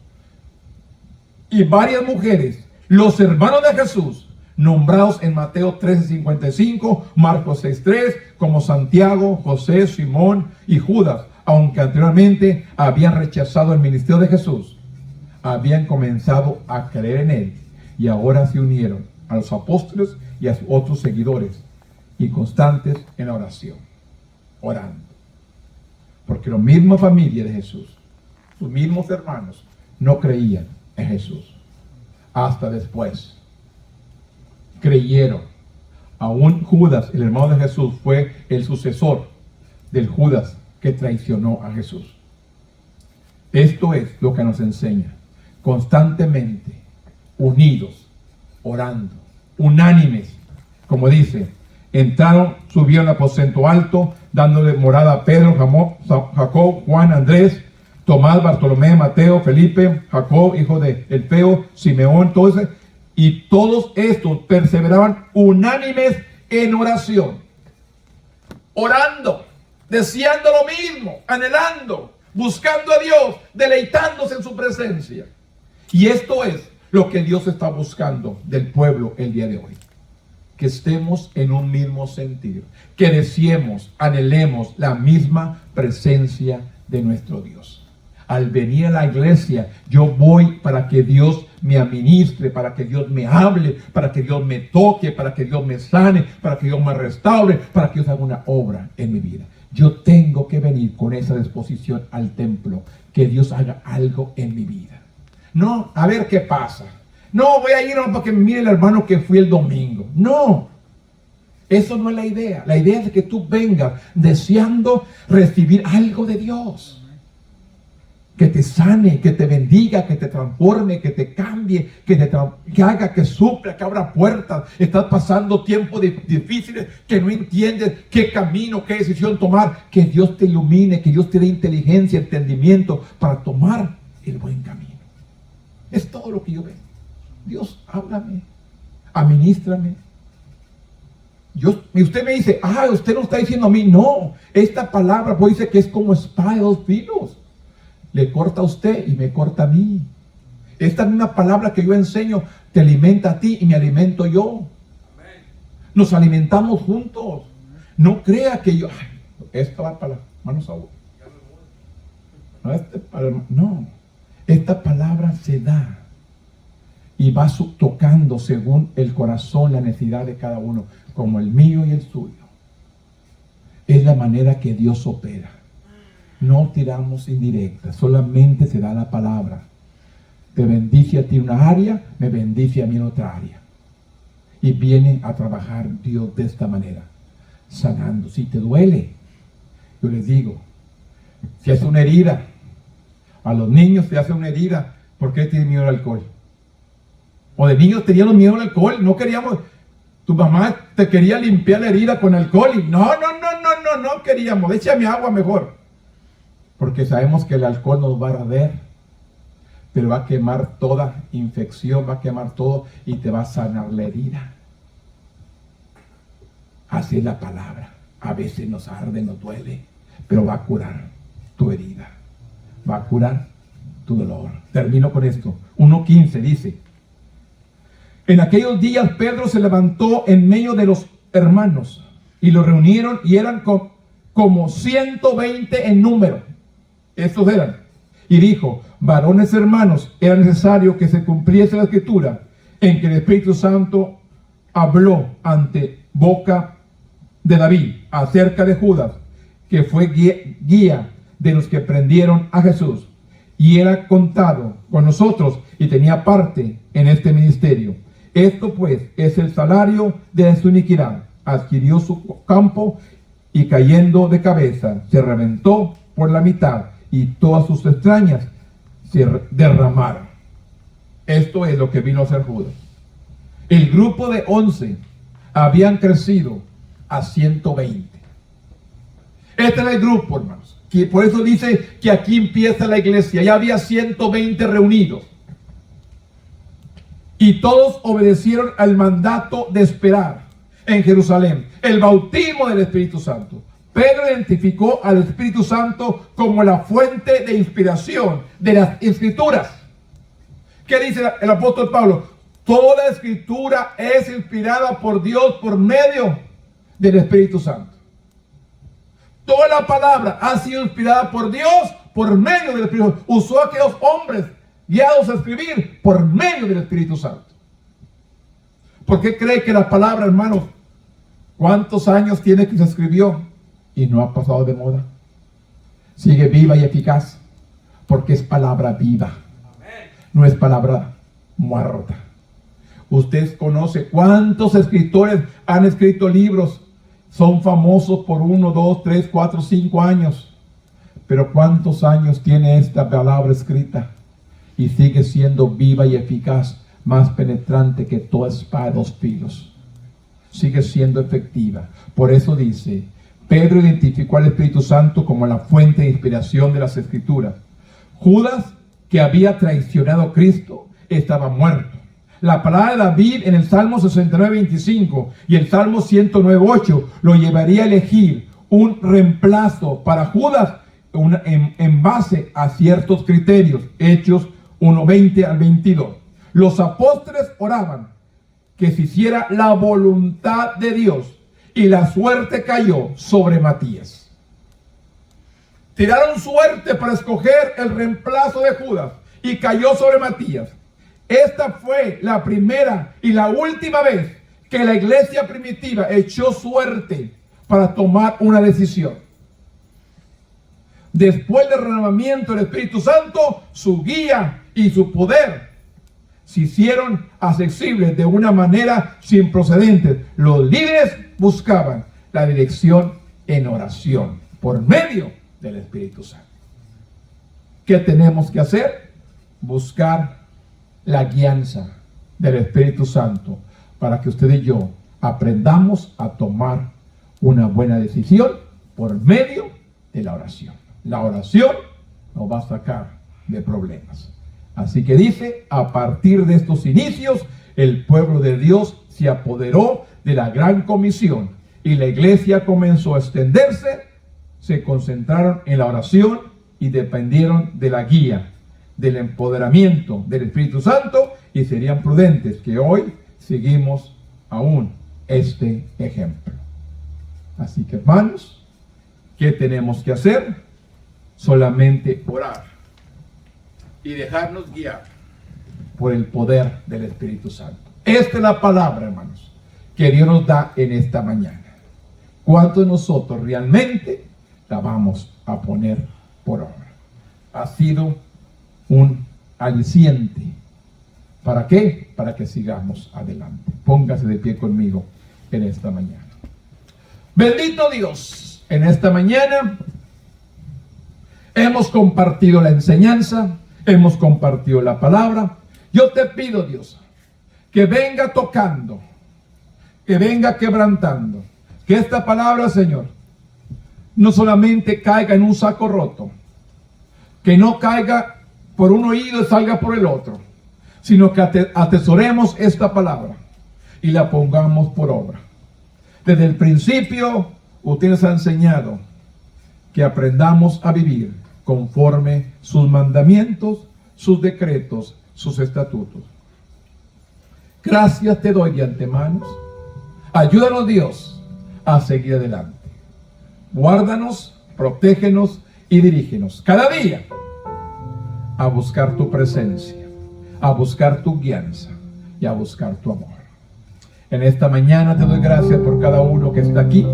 Speaker 1: y varias mujeres, los hermanos de Jesús, nombrados en Mateo 13:55, Marcos 6:3, como Santiago, José, Simón y Judas, aunque anteriormente habían rechazado el ministerio de Jesús, habían comenzado a creer en él y ahora se unieron a los apóstoles y a sus otros seguidores, y constantes en la oración, orando. Porque la misma familia de Jesús, sus mismos hermanos, no creían en Jesús. Hasta después creyeron. Aún Judas, el hermano de Jesús, fue el sucesor del Judas que traicionó a Jesús. Esto es lo que nos enseña. Constantemente unidos, orando, unánimes, como dice, entraron, subieron al aposento alto, dándole morada a Pedro, Jacob, Juan, Andrés, Tomás, Bartolomé, Mateo, Felipe, Jacob, hijo de Alfeo, Simeón, y todos estos perseveraban unánimes en oración, orando, deseando lo mismo, anhelando, buscando a Dios, deleitándose en su presencia. Y esto es lo que Dios está buscando del pueblo el día de hoy. Que estemos en un mismo sentir, que deseemos, anhelemos la misma presencia de nuestro Dios. Al venir a la iglesia, yo voy para que Dios me administre, para que Dios me hable, para que Dios me toque, para que Dios me sane, para que Dios me restaure, para que Dios haga una obra en mi vida. Yo tengo que venir con esa disposición al templo, que Dios haga algo en mi vida. No, a ver qué pasa. No, voy a ir para que me mire el hermano que fui el domingo. No, eso no es la idea. La idea es que tú vengas deseando recibir algo de Dios. Que te sane, que te bendiga, que te transforme, que te cambie, que haga, que supla, que abra puertas. Estás pasando tiempos difíciles que no entiendes qué camino, qué decisión tomar. Que Dios te ilumine, que Dios te dé inteligencia, entendimiento para tomar el buen camino. Es todo lo que yo veo. Dios, háblame, administrame. Usted me dice, usted no está diciendo a mí. No, esta palabra pues dice que es como espada de dos filos. Le corta a usted y me corta a mí. Esta es una palabra que yo enseño, te alimenta a ti y me alimento yo. Nos alimentamos juntos. No crea que yo, esta va para la mano Saúl. No, esta palabra se da y va tocando según el corazón, la necesidad de cada uno, como el mío y el suyo. Es la manera que Dios opera. No tiramos indirectas, solamente se da la palabra. Te bendice a ti en una área, me bendice a mí en otra área. Y viene a trabajar Dios de esta manera, sanando. Si te duele, yo les digo, si hace una herida, a los niños se hace una herida, ¿por qué tienen miedo al alcohol? O de niños teníamos miedo al alcohol, no queríamos, tu mamá te quería limpiar la herida con alcohol y no queríamos, échame agua mejor. Porque sabemos que el alcohol nos va a arder, pero va a quemar toda infección, va a quemar todo y te va a sanar la herida. Así es la palabra. A veces nos arde, nos duele, pero va a curar. tu herida, va a curar tu dolor. Termino con esto. 1:15 dice: en aquellos días Pedro se levantó en medio de los hermanos y los reunieron, y eran como 120 en número. Estos eran. Y dijo: varones hermanos, era necesario que se cumpliese la escritura en que el Espíritu Santo habló ante boca de David acerca de Judas, que fue guía de los que prendieron a Jesús, y era contado con nosotros y tenía parte en este ministerio. Esto pues es el salario de su iniquidad. Adquirió su campo y cayendo de cabeza se reventó por la mitad, y todas sus extrañas se derramaron. Esto es lo que vino a hacer Judas. El grupo de 11 habían crecido a 120. Este era el grupo, hermanos. Que por eso dice que aquí empieza la iglesia. Ya había 120 reunidos. Y todos obedecieron al mandato de esperar en Jerusalén el bautismo del Espíritu Santo. Pedro identificó al Espíritu Santo como la fuente de inspiración de las Escrituras. ¿Qué dice el apóstol Pablo? Toda escritura es inspirada por Dios por medio del Espíritu Santo. Toda la palabra ha sido inspirada por Dios por medio del Espíritu Santo. Usó a aquellos hombres guiados a escribir por medio del Espíritu Santo. ¿Por qué cree que la palabra, hermanos, cuántos años tiene que se escribió y no ha pasado de moda? Sigue viva y eficaz, porque es palabra viva, no es palabra muerta. Usted conoce cuántos escritores han escrito libros, son famosos por 1, 2, 3, 4, 5 años, pero ¿cuántos años tiene esta palabra escrita? Y sigue siendo viva y eficaz, más penetrante que toda espada de 2 filos. Sigue siendo efectiva. Por eso dice, Pedro identificó al Espíritu Santo como la fuente de inspiración de las Escrituras. Judas, que había traicionado a Cristo, estaba muerto. La palabra de David en el Salmo 69:25 y el Salmo 109:8 lo llevaría a elegir un reemplazo para Judas en base a ciertos criterios. Hechos 1:20 al 22. Los apóstoles oraban que se hiciera la voluntad de Dios, y la suerte cayó sobre Matías. Tiraron suerte para escoger el reemplazo de Judas y cayó sobre Matías. Esta fue la primera y la última vez que la iglesia primitiva echó suerte para tomar una decisión. Después del derramamiento del Espíritu Santo, su guía y su poder se hicieron accesibles de una manera sin precedentes. Los líderes buscaban la dirección en oración por medio del Espíritu Santo. ¿Qué tenemos que hacer? Buscar la guianza del Espíritu Santo para que usted y yo aprendamos a tomar una buena decisión por medio de la oración. La oración nos va a sacar de problemas. Así que dice, a partir de estos inicios, el pueblo de Dios se apoderó de la gran comisión y la iglesia comenzó a extenderse, se concentraron en la oración y dependieron de la guía, del empoderamiento del Espíritu Santo, y serían prudentes que hoy seguimos aún este ejemplo. Así que, hermanos, ¿qué tenemos que hacer? Solamente orar y dejarnos guiar por el poder del Espíritu Santo. Esta es la palabra, hermanos, que Dios nos da en esta mañana. ¿Cuántos de nosotros realmente la vamos a poner por obra? Ha sido un aliciente. ¿Para qué? Para que sigamos adelante. Póngase de pie conmigo en esta mañana. Bendito Dios, en esta mañana hemos compartido la enseñanza, hemos compartido la palabra. Yo te pido, Dios, que venga tocando, que venga quebrantando, que esta palabra, Señor, no solamente caiga en un saco roto, que no caiga por un oído y salga por el otro, sino que atesoremos esta palabra y la pongamos por obra. Desde el principio, usted nos ha enseñado que aprendamos a vivir conforme sus mandamientos, sus decretos, sus estatutos. Gracias te doy de antemano. Ayúdanos, Dios, a seguir adelante. Guárdanos, protégenos y dirígenos cada día a buscar tu presencia, a buscar tu guianza y a buscar tu amor. En esta mañana te doy gracias por cada uno que está aquí.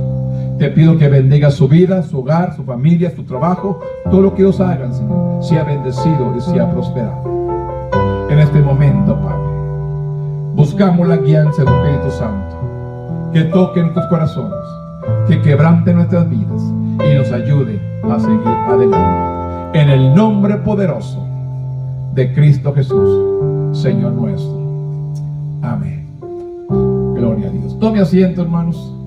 Speaker 1: Te pido que bendiga su vida, su hogar, su familia, su trabajo, todo lo que ellos hagan, Señor, sea bendecido y sea prosperado. En este momento, Padre, buscamos la guianza del Espíritu Santo, que toque nuestros corazones, que quebrante nuestras vidas y nos ayude a seguir adelante. En el nombre poderoso de Cristo Jesús, Señor nuestro. Amén. Gloria a Dios. Tome asiento, hermanos.